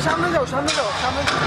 সামনে যাও সামনে সামনে যাও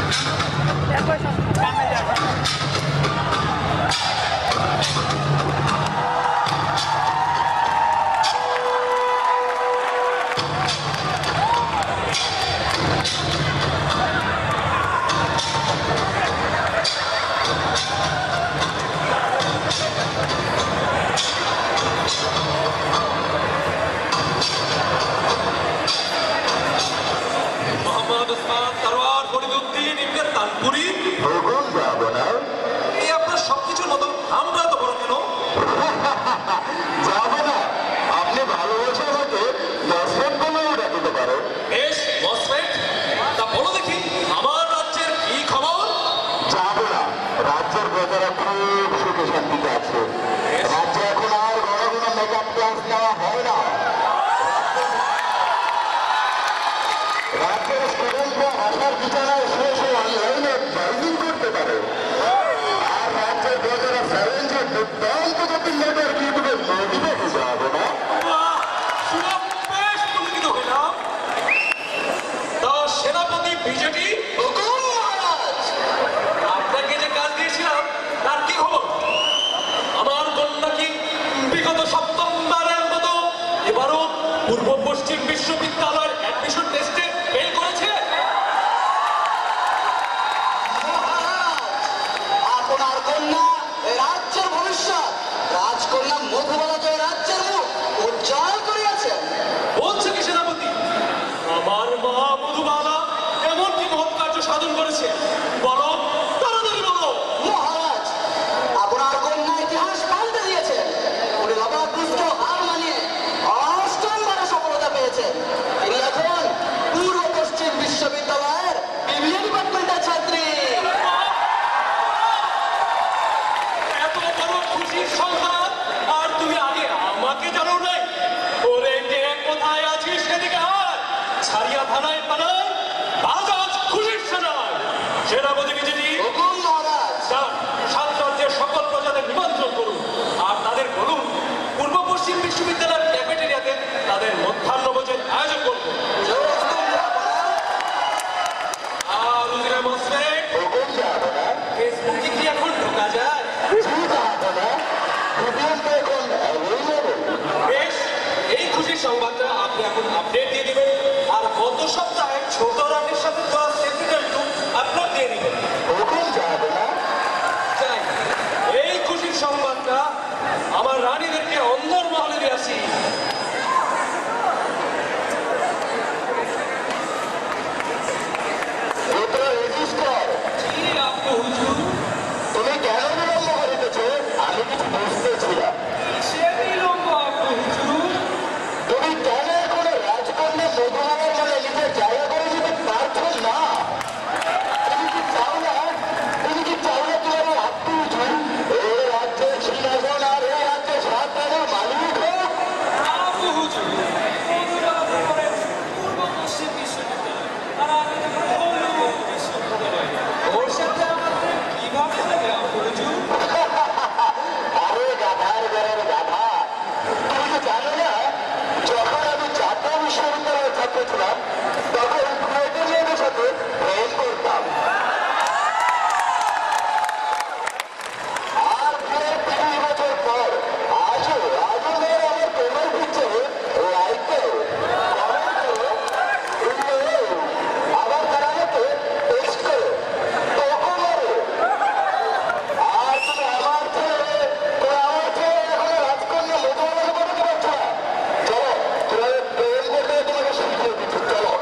চলো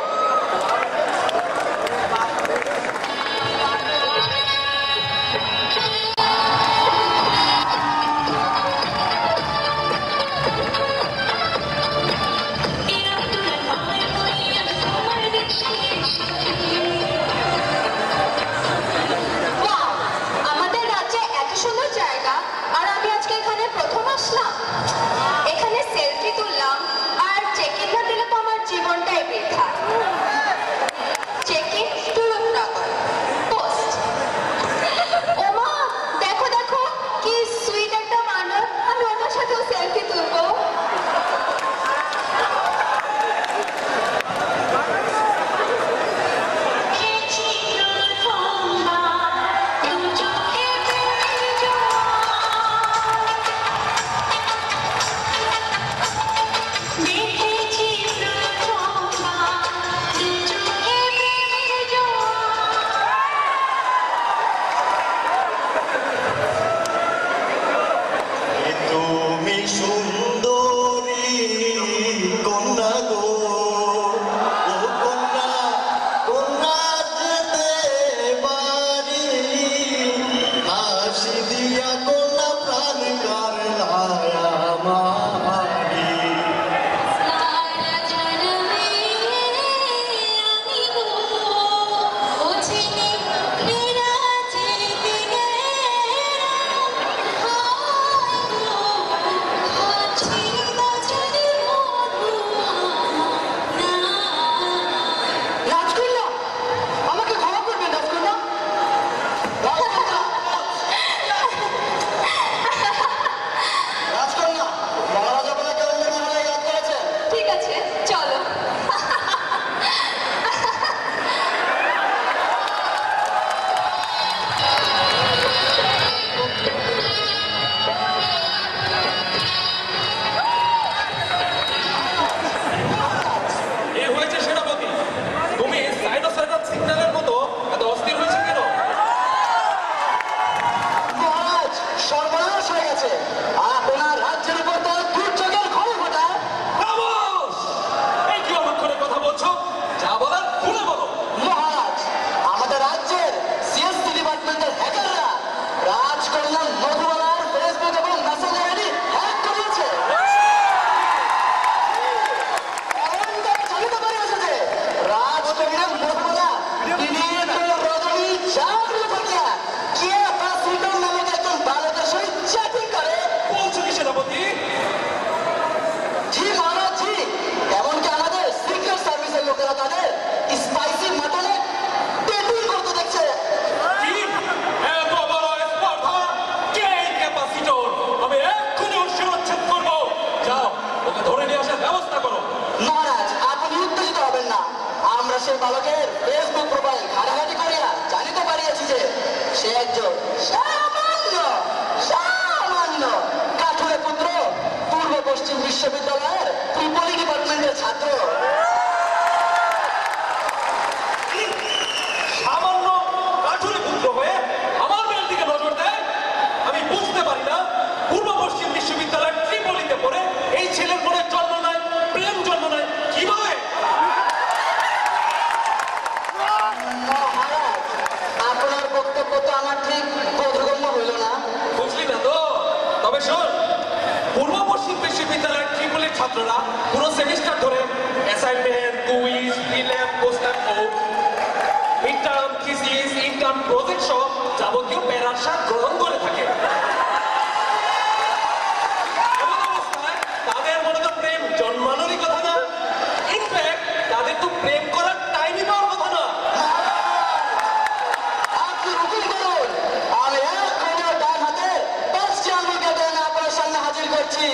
ছাত্ররা পুরো সেমিস্টার ধরে অ্যাসাইনমেন্ট, কুইজ, প্রিলিম, পোস্ট ও মিডটার্ম, থিসিস, ইন্টার্ন, প্রজেক্ট সহ যাবতীয় প্যারার সাথ গ্রহণ করে থাকে। তাদের মনে তো প্রেম জন্মানোরই কথা না, ইনফ্যাক্ট তাদের তো প্রেম করার টাইমই পাওয়ার কথা না। আপনি হুকুম করুন, আমি এখনো ডান হাতে পশ্চিম গেটেন আপনার সামনে হাজির করছি,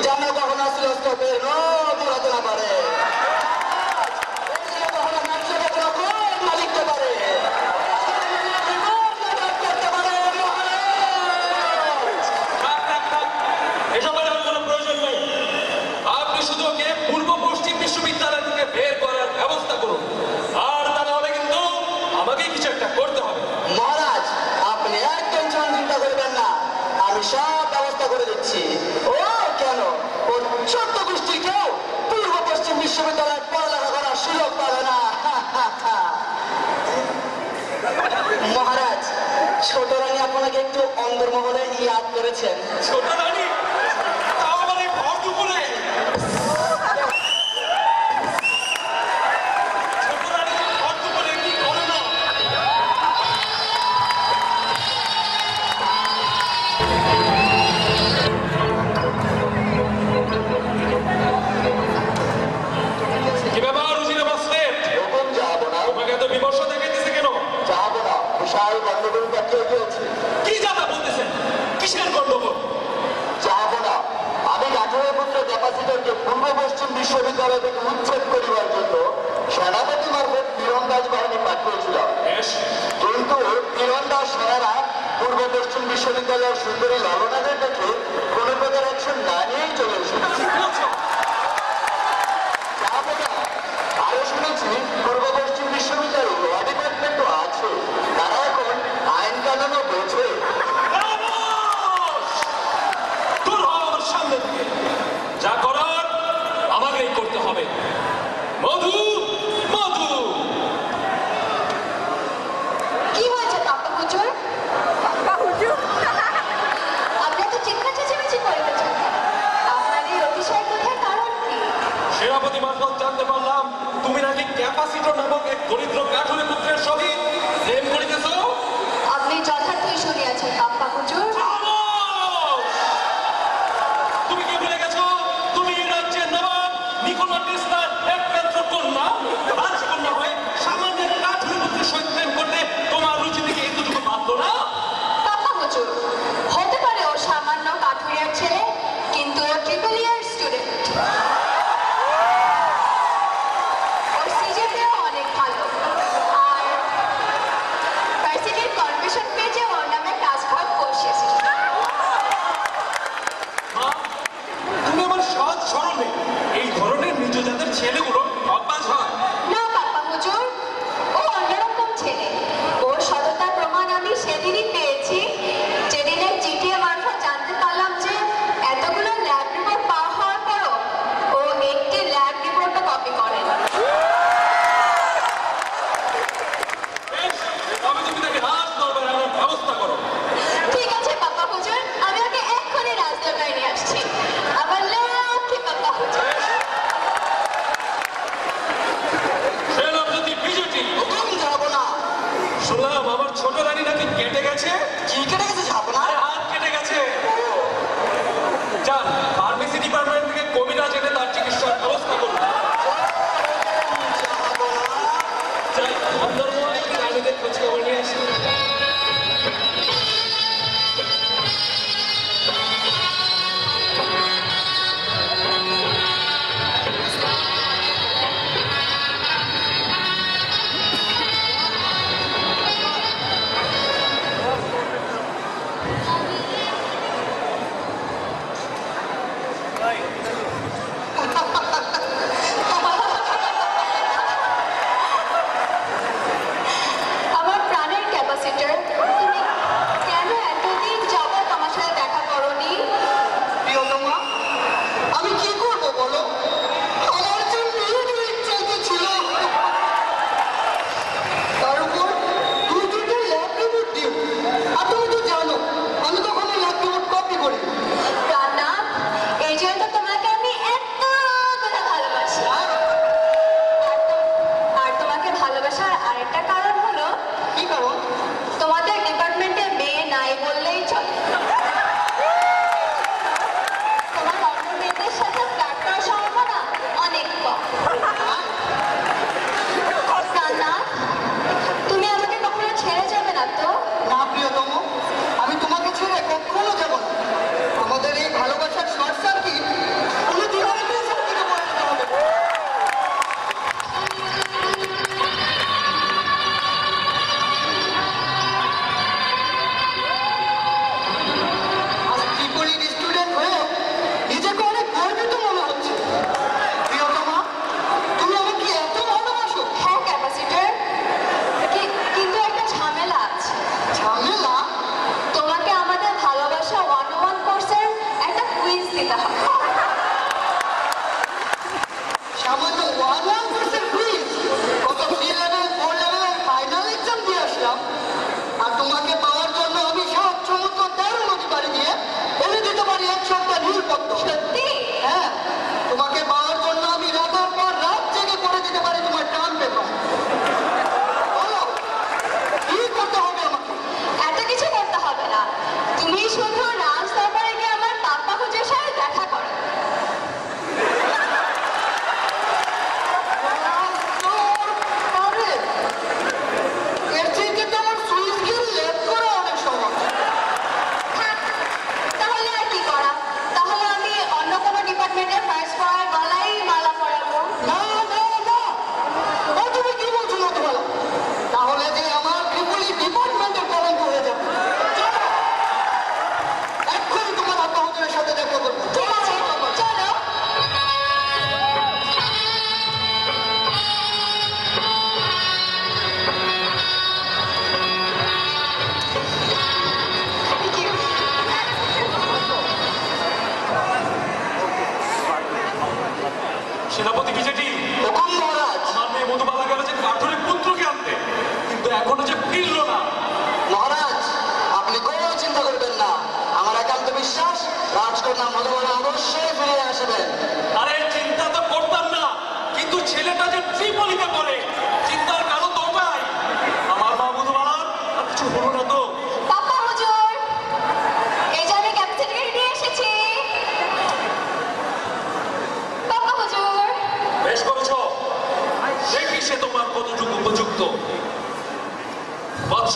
যেন কখনো শ্রেষ্ঠদের রোগ উড়াতে না পারে, কখনো ব্যবসাকে কোনো ক্রোধ না লিখতে পারে, করতে পারে। এসবের আর কোনো প্রয়োজন নেই। আপনি শুধু ওকে পূর্ব পশ্চিম বিশ্ববিদ্যালয় থেকে বের করার ব্যবস্থা করুন, আর তা না হলে কিন্তু আমাকেই কিছু একটা করতে হবে। মহারাজ, আপনি একদম চিন্তা করবেন না, আমি সব ব্যবস্থা করে দিচ্ছি। ও কেন, ও ছোট্ট গোষ্ঠীর কেউ পূর্ব পশ্চিম বিশ্ববিদ্যালয়ে পড়ালেখা করার সুযোগ পাবে না। মহারাজ, ছোট রানী আপনাকে একটু অন্দরমহলে ইয়াদ করেছেন। ছোট রানী, তাও আবার এই ভর দুপুরে? ছোট রানী ভর দুপুরে কি করে না? কি ব্যাপার রুজিনা মাস্টার? এরকম যাবো না, তোমাকে এত বিমর্ষ দেখাইতেছে কেন? যাবো না, বিশাল গন্ডগোল পাঠিয়ে দিয়েছি। কি যাতা বলতেছেন? কিসের গন্ডগোল? যাবো না, আমি 18 পুত্র ক্যাপাসিটরকে পূর্ব পশ্চিম বিশ্ববিদ্যালয় থেকে উচ্ছেদ করিবার জন্য সেনাপতি মারফত তীরন্দাজ বাহিনী পাঠিয়েছিলাম, বেশ, কিন্তু তীরন্দাজ সেনারা পূর্ব পশ্চিম বিশ্ববিদ্যালয়ের সুন্দরী ললনাদের দেখে কোনো প্রকার অ্যাকশন না নিয়েই চলে এসেছে। কি বলছো? যাবো না, আরো শুনেছি পূর্ব পশ্চিম বিশ্ববিদ্যালয়ে ল ডিপার্টমেন্টও আছে, তারা এখন আইন কানুনও বোঝে। খামোশ! দূর হও আমার সামনে থেকে। যা করার আমাকেই করতে হবে। মধু, মধু! কি হয়েছে পাপ্পা হুজুর? আপনি তো চিৎকার চেঁচামেচি করিতেছেন কেন? আপনার এই অতিশয় কোথায় কারণ কি? সেনাপতি মারফত জানতে পারলাম তুমি নাকি ক্যাপাসিটর নামক এক দরিদ্র কাঠুরে পুত্রের সহিত প্রেম করিতেছ। আপনি যথার্থই শুনিয়াছেন পাপ্পা হুজুর। খামোশ! তুমি কি ভুলে গেছো তুমি এই রাজ্যের নবাব নিকোলা টেসলার একমাত্র কন্যা? রাজকন্যা হয়ে সামান্য কাঠুরে পুত্রের সহিত প্রেম করতে তোমার রুচি থেকে এতটুকু বাঁধলো না? পাপ্পা হুজুর, হতে পারে ও সামান্য কাঠুরিয়ার ছেলে, কিন্তু ও ট্রিপল ইয়ার স্টুডেন্ট। ওর সিজিপিএও অনেক ভালো, আর ভার্সিটির কনভেনশন পেজে ওর নামে টাস্কভাগ বসিয়েছে। মা, তুমি আমার সহজ সরল মেয়ে। এই ধরনের নিজ জাতের ছেলেগুলো অভ্যাস হয়। না পাপ্পা হুজুর, ও অন্যরকম ছেলে। ওর সততার প্রমাণ আমি সেদিনই পেয়েছি, যেদিনে জিটিএ মারফত জানতে পারলাম যে এতগুলো ল্যাব রিপোর্ট পাওয়া হওয়ার পরও ও একটি ল্যাব রিপোর্টও কপি করে না। বেশ, তবে তুমি তাকে রাজ দরবারে আনার ব্যবস্থা করো। ঠিক আছে পাপ্পা হুজুর, আমি ওকে এক্ষুনি রাজদরবারে নিয়ে আসছি। আমার লক্ষ্মী পাপ্পা হুজুর। সেনাপতি বিজেপি, হুকুম, যাবো না। শুনলাম আমার ছোট রানী নাকি কেটে গেছে। কি কেটে গেছে? যাবো না। আরে হাত কেটে গেছে। যান, ফার্মেসি ডিপার্টমেন্ট থেকে কবিরাজ এনে তার চিকিৎসার ব্যবস্থা করুন। যাবো না। যাই, অন্দরমহলে একটু রানীদের খোঁজ খবর নিয়ে আসি। রাজকন্যা মধুবালা অবশ্যই ফিরে আসবেন। আরে চিন্তা তো করতাম না, কিন্তু ছেলেটা যে ত্রিপলিতে পড়ে, চিন্তার কারণ তো ওটাই। আমার মা মধুবালার আর কিছু হলো না তো? পাপা হুজুর, এই যে আমি ক্যাপ্টেন নিয়ে এসেছি। পাপা হুজুর, বেশ করেছো, দেখি সে তোমার কতটুকু উপযুক্ত। বৎস,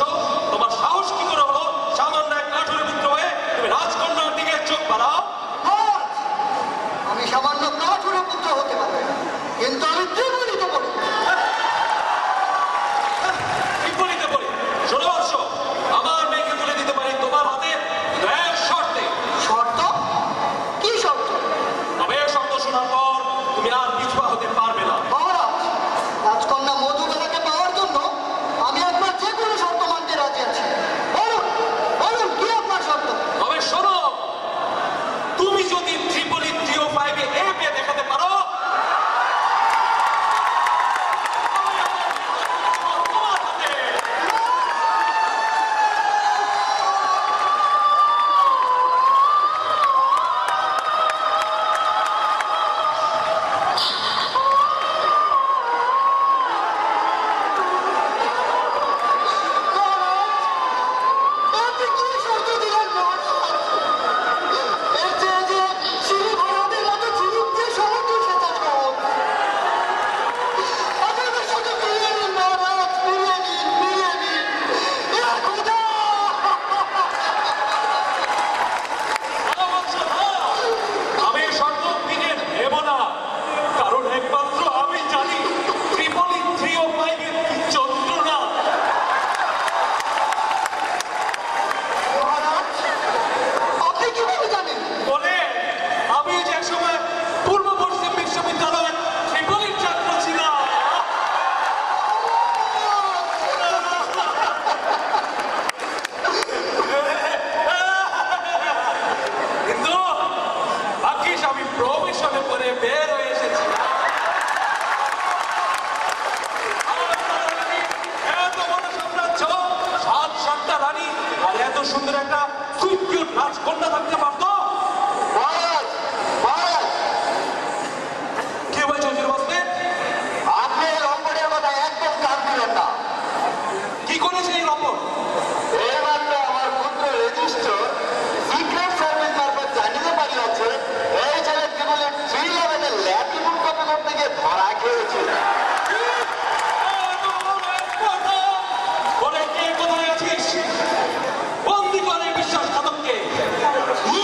তোমার সাহস কি করে হলো সামান্য এক কাঠুরে পুত্র হয়ে তুমি রাজকন্যার দিকে চোখ বাড়াও? মহারাজ, আমি সামান্য কাঠুরে পুত্র হতে পারি, কিন্তু আমি ত্রিপুরীতে পড়ি। বিপরীতে পড়ি। শোনো বৎস, আমার মেয়েকে তুলে দিতে পারি তোমার হাতে, কিন্তু এক শর্তে। শর্ত? কি শর্ত? তবে এই শর্ত শোনার পর তুমি আর পিছুয়া হতে পারবে না। মহারাজ, রাজকন্যা মধুবালাকে পাওয়ার জন্য আমি আপনার যে কোনো শর্ত মানতে রাজি আছি। বলুন, বলুন কি আপনার শর্ত? তবে শোনো, তুমি যদি ত্রিপলি 305 এ পেয়ে দেখাতে পারো, তোমার হাতে। আপনি কি শর্ত দিলেন মহারাজ? এর চেয়ে যে শ্রী ভরতের মতো ঝিনুককে সমুদ্র সেচা সহজ। আপনাদের সাথে ফিরিয়ে নিন মহারাজ, ফিরিয়ে নিন, ফিরিয়ে নিন। ইয়া খোদা! আমি শর্ত ফিরে নেব না, কারণ একমাত্র আমি জানি ত্রিপলি 305 এর কি যন্ত্রণা। মহারাজ, আপনি কিভাবে জানেন? বলে আমি যে সময় পূর্ব পশ্চিম বিশ্ববিদ্যালয়ের ত্রিপলির ছাত্র ছিলাম। কিন্তু ভাগ্যিস আমি প্রবেশনে করে বের হয়ে এসেছি। এত বড় সাম্রাজ্য, 7-7টা রানী আর এত সুন্দর একটা সুইট কিউট রাজকন্যা থাকতে পারতো। মহারাজ, মহারাজ, কি হয়েছে হুজুর বাস্তে? আপনি এই লম্পটের কথা একদম কান দিলেন না। কি করেছে এই লম্পট? এইমাত্র আমার পুত্র রেজিস্টার সিক্রেট সার্ভিস মারফত জানিতে পারিয়াছে এই ছেলে ত্রিপুরের 311 এর ল্যাব রিপোর্ট কপি করতে গিয়ে ধরা খেয়েছে। বলে কে কোথায় আছিস? বন্দি করে বিশ্বাসঘাতককে। কি?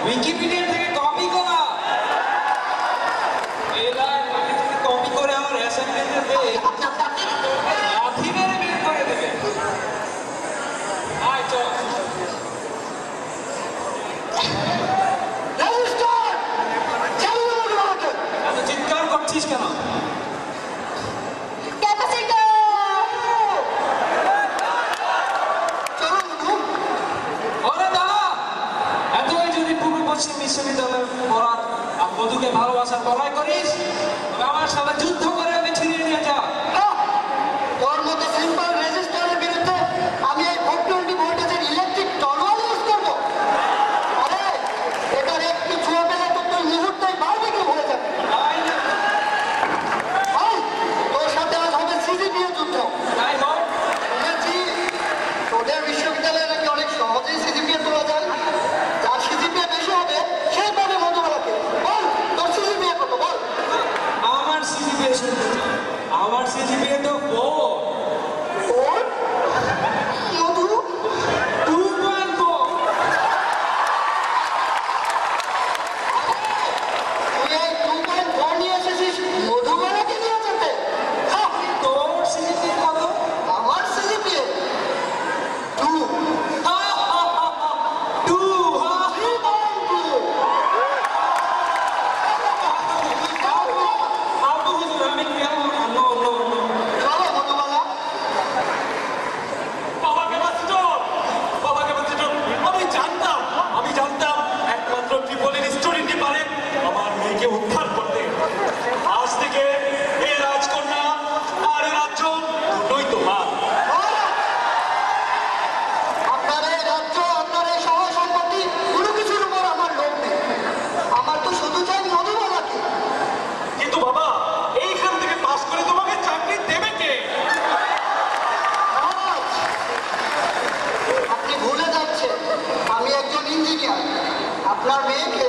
উইকিপিডিয়া থেকে কপি করা। এই লাইন আগে থেকে কপি করে আমার অ্যাসাইনমেন্টে দে, লাথি মেরে বের করে দেবে। আয় চল। রেজিস্টার চালু করুন আমাকে। এত চিৎকার করছিস কেন? ক্যাপাসিটর চলুন মধু। ওরে দাদা, এতই যদি পূর্ব পশ্চিম বিশ্ববিদ্যালয়ে পড়া আর মধুকে ভালোবাসার লড়াই করিস, তবে আমার সাথে যুদ্ধ করে ওকে ছিনিয়ে নিয়ে যা। তোর মতো সিম্পল রেজিস্টারের বিরুদ্ধে আমি এই 420 ভোল্টেজের ইলেকট্রিক টরওয়াল ইউজ করব? আরে এটার একটু ছোঁয়া পেলে তো তুই মুহূর্তেই বারবিকিউ হয়ে যাবে। তাই না? ভাই, তোর সাথে আজ হবে সিজিপিএ যুদ্ধ। তাই হোক। শুনেছি তোদের বিশ্ববিদ্যালয়ে নাকি অনেক সহজেই সিজিপিএ তোলা যায়। যার সিজিপিএ বেশি হবে সেই পাবে মধুবালাকে। বল তোর সিজিপিএ কত বল? আমার সিজিপিএ শুনতে চাই। আমার সিজিপিএ তো 4। ওর মধু 2.4। তুই এই 2.4 নিয়ে এসেছিস মধুবালাকে নিয়ে যেতে? হ্যাঁ, তোর সিজিপিএ কত? আমার সিজিপিএ 2. 2। 3.2 আবু হুজুর, আমি কেমন? No no no. চলো মধুবালা। বাবা ক্যাপাসিটর, আমি জানতাম একমাত্র ট্রিপলের স্টুডেন্টই পারে আমার মেয়েকে উদ্ধার করতে। আজ থেকে এই রাজকন্যা আর এই রাজ্য দুটোই তোমার। আপনার এই রাজ্য, আপনার এই সহ সম্পত্তি কোনো কিছুর উপর আমার লোভ নেই। আমার তো শুধু চাই মধুবালাকে। কিন্তু বাবা, এইখান থেকে পাস করে তোমাকে চাকরি দেবে কে? আজ আপনি ভুলে যাচ্ছেন আমি একজন ইঞ্জিনিয়ার। আপনার মেয়েকে